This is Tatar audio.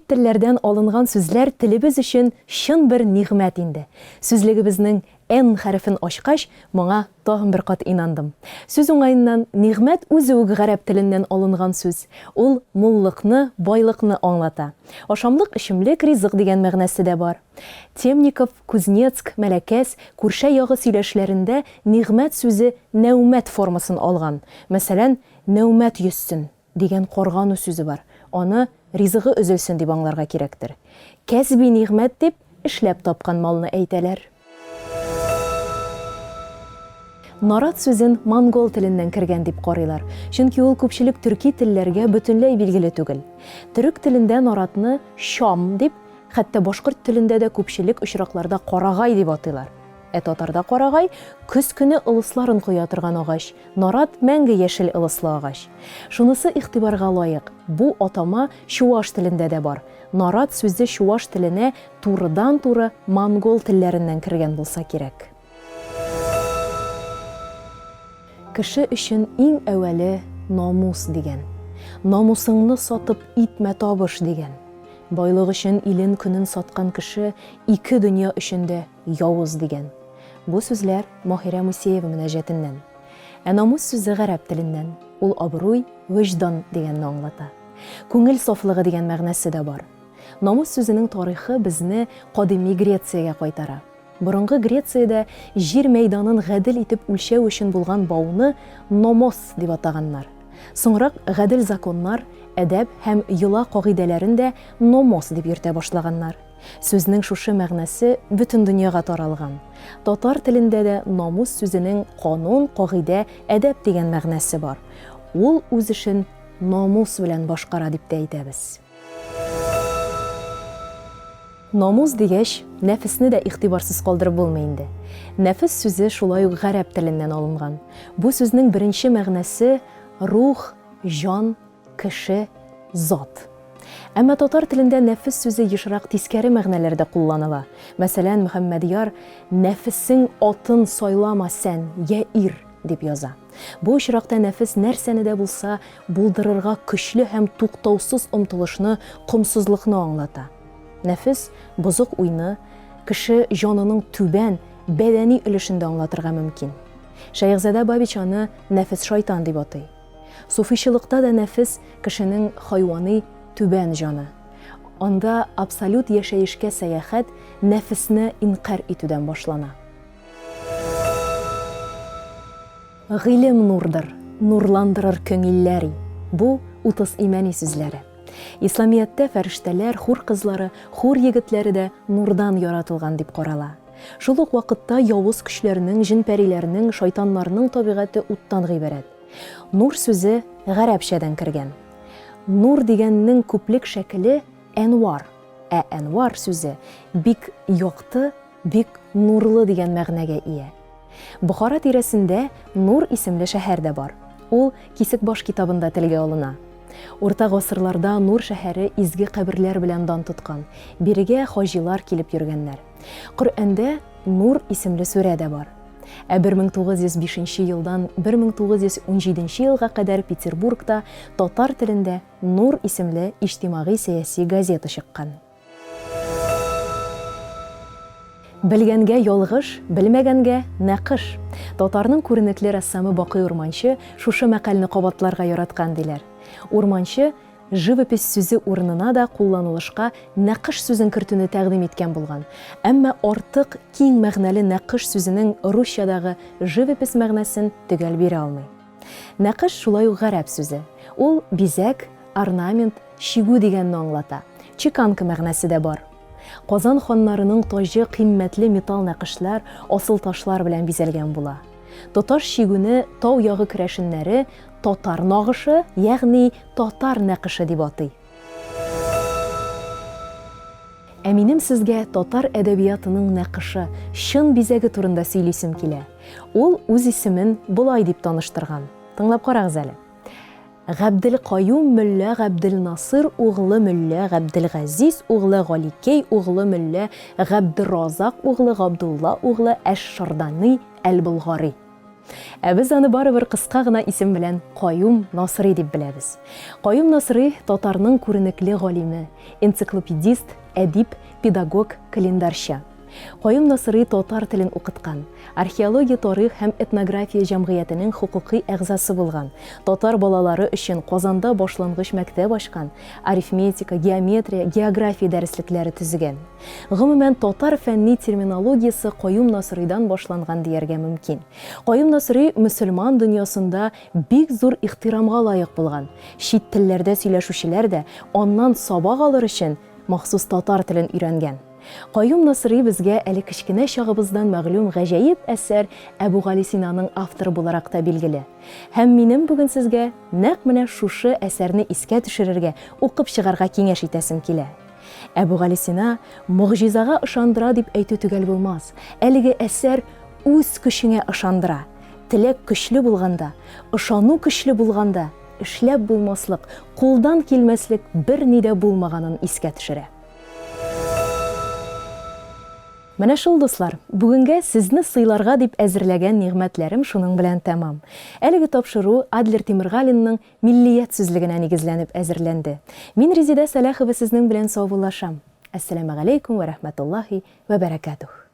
Чит телләрдән алынган сүзләр телебез өчен чын бер нигъмәт инде. Сүзлегебезнең Н хәрефен ачкач, моңа тагын бер кат инандым. Сүз уңайыннан нигъмәт үзе үк гарәп теленнән алынган сүз. Ул муллыкны, байлыкны аңлата. Ашамлык, эчемлек, ризык дигән мәгънәсе дә бар. Темников, Кузнецк, Мәләкәс, күрше ягы сөйләшләрендә нигъмәт сүзе нәүмәт формасын алган. Мәсәлән, нәүмәт йөссен дигән каргану сүзе бар. Аны ризыгы өзелсен дип аңларга кирәктер. Кәсби нигъмәт дип эшләп тапкан малны әйтәләр. Нарат сүзен монгол теленнән кергән дип карыйлар, чөнки ул күпчелек төрки телләргә бөтенләй билгеле түгел. Төрек телендә наратны шам дип, хәтта башкорт телендә дә күпчелек очракларда карагай дип атыйлар. Татарда карагай көз көне ылысларын куя торган агач, нарат мәңге яшел ылыслы агач. Шунысы игътибарга лаек. Бу атама чуаш телендә дә бар. Нарат сүзе чуаш теленә турыдан-туры монгол телләреннән кергән булса кирәк. Кеше өчен иң әүвәле намус дигән. Намусыңны сатып итмә табыш дигән. Байлык өчен илен көнен саткан кеше ике дөнья өчендә явыз дигән. Бу сүзләр Маһирә Мусеева мөнәҗәтеннән. Намус сүзе гарәп теленнән. Ул абруй, вөҗдан дигәнне аңлата. Күңел сафлыгы дигән мәгънәсе дә бар. Намус сүзенең тарихы безне кадими Грециягә кайтара. Борынгы Грециядә җир мәйданын гадел итеп үлчәү өчен булган бауны номос дип атаганнар. Соңрак гадел законнар, әдәп һәм йола кагыйдәләрен дә номос дип йөртә башлаганнар. Сүзнең шушы мәгънәсе бөтен дөньяга таралган. Татар телендә дә намус сүзенең канун, кагыйдә, әдәп дигән мәгънәсе бар. Ул үз эшен намус белән башкара дип тә әйтәбез. Намус дигәч, нәфесне дә игътибарсыз калдырып булмый инде. Нәфес сүзе шулай ук гарәп теленнән алынган. Бу сүзнең беренче мәгънәсе рух, җан, кеше, зат. Әмма татар телендә нәфес сүзе ешрак тискәре мәгънәләрдә кулланыла. Мәсәлән, Мөхәммәдияр нәфесең атын сайлама сән, я ир дип яза. Бу очракта нәфес нәрсәне дә булса булдырырга көчле һәм туктаусыз омтылышны, комсызлыкны аңлата. Нәфес бозык уйны, кеше җанының түбән, бәдәни өлешендә аңлатырга мөмкин. Шәйхзадә Бабич аны нәфес шайтан дип атый. Суфичылыкта да нәфес кешенең хайвани түбән җаны. Анда абсолют яшәешкә сәяхәт нәфесне инкар итүдән башлана. Гыйлем нурдыр, нурландырыр көңилләри. Бу 30 имани сүзләре. Исламияттә фәрештәләр, хур кызлары, хур егетләре дә нурдан яратылган дип карала. Шул ук вакытта явыз көчләрнең, җин-пәриләрнең, шайтаннарның табигате уттан гыйбарәт. Нур сүзе гарәпчәдән кергән. Нур дигәннең күплек шәкеле әнвар. Әнвар сүзе бик якты, бик нурлы дигән мәгънәгә ия. Бухара тирәсендә Нур исемле шәһәр дә бар. Ул Кисекбаш китабында телгә алына. Урта гасырларда Нур шәһәре изге каберләр белән дан тоткан. Бирегә хаҗилар килеп йөргәннәр. Коръәндә Нур исемле сүрә дә бар. 1905 елдан 1917 елга кадәр Петербургта татар телендә Нур исемле иҗтимагый сәяси газета чыккан. Белгәнгә ялгыш, белмәгәнгә нәкыш. Татарның күренекле рәссамы Бакый Урманчы шушы мәкальне кабатларга яраткан диләр. Урманчы живопись сүзе урынына да кулланылышка нәкыш сүзен кертүне тәкъдим иткән булган. Әмма артык киң мәгънәле нәкыш сүзенең русчадагы живопись мәгънәсен төгәл бирә алмый. Нәкыш шулай ук гарәп сүзе. Ул бизәк, орнамент, чигү дигәнне аңлата. Чеканка мәгънәсе дә бар. Казан ханнарының тажы кыйммәтле металл нәкышләр, асыл ташлар белән бизәлгән була. Тоташ чигүне тау ягы керәшеннәре татар нагышы, ягъни татар нәкышы дип атый. Минем сезгә татар әдәбиятының нәкышы, чын бизәге турында сөйлисем килә. Ул үз исемен булай дип таныштырган. Тыңлап карагыз әле. Габделкаюм мөллә Габделнасыр углы мөллә Габделгазиз углы Галикей углы мөллә Габдерразак углы Габдулла углы Әш-Шардани әл-Булгари. Ә без аны барыбер кыска гына исем белән Каюм Насрый дип беләбез. Каюм Насрый татарның күренекле галиме, энциклопедист, әдип, педагог, календарчы. Каюм Насрый татар телен укыткан, археология, тарих һәм этнография җәмгыятенең хукукый әгъзасы булган, татар балалары өчен Казанда башлангыч мәктәп ачкан, арифметика, геометрия, география дәреслекләре төзегән. Гомумән, татар фәнни терминологиясе Каюм Насрыйдан башланган дияргә мөмкин. Каюм Насрый мөселман дөньясында бик зур ихтирамга лаек булган. Чит телләрдә сөйләшүчеләр дә аннан сабак алыр өчен махсус татар телен өйрәнгән. Каюм Насрый безгә әле кечкенә чагыбыздан мәгълүм гаҗәеп әсәр Әбүгалисинаның авторы буларак та билгеле. Һәм минем бүген сезгә нәкъ менә шушы әсәрне искә төшерергә, укып чыгарга киңәш итәсем килә. Әбүгалисина мугъҗизага ышандыра дип әйтү төгәл булмас. Әлеге әсәр үз көчеңә ышандыра. Теләк көчле булганда, ышану көчле булганда, эшләп булмаслык, кулдан килмәслек бер ни дә булмаганын искә төшерә. Менә шул, дуслар, бүгенгә сезне сыйларга дип әзерләгән нигъмәтләрем шуның белән тәмам. Әлеге тапшыру Адлер Тимергалинның Миллият сүзлегенә нигезләнеп әзерләнде. Мин Резида Сәләхова сезнең белән саубуллашам. Әссәламу алейкум ва рахматуллаһи ва баракатух.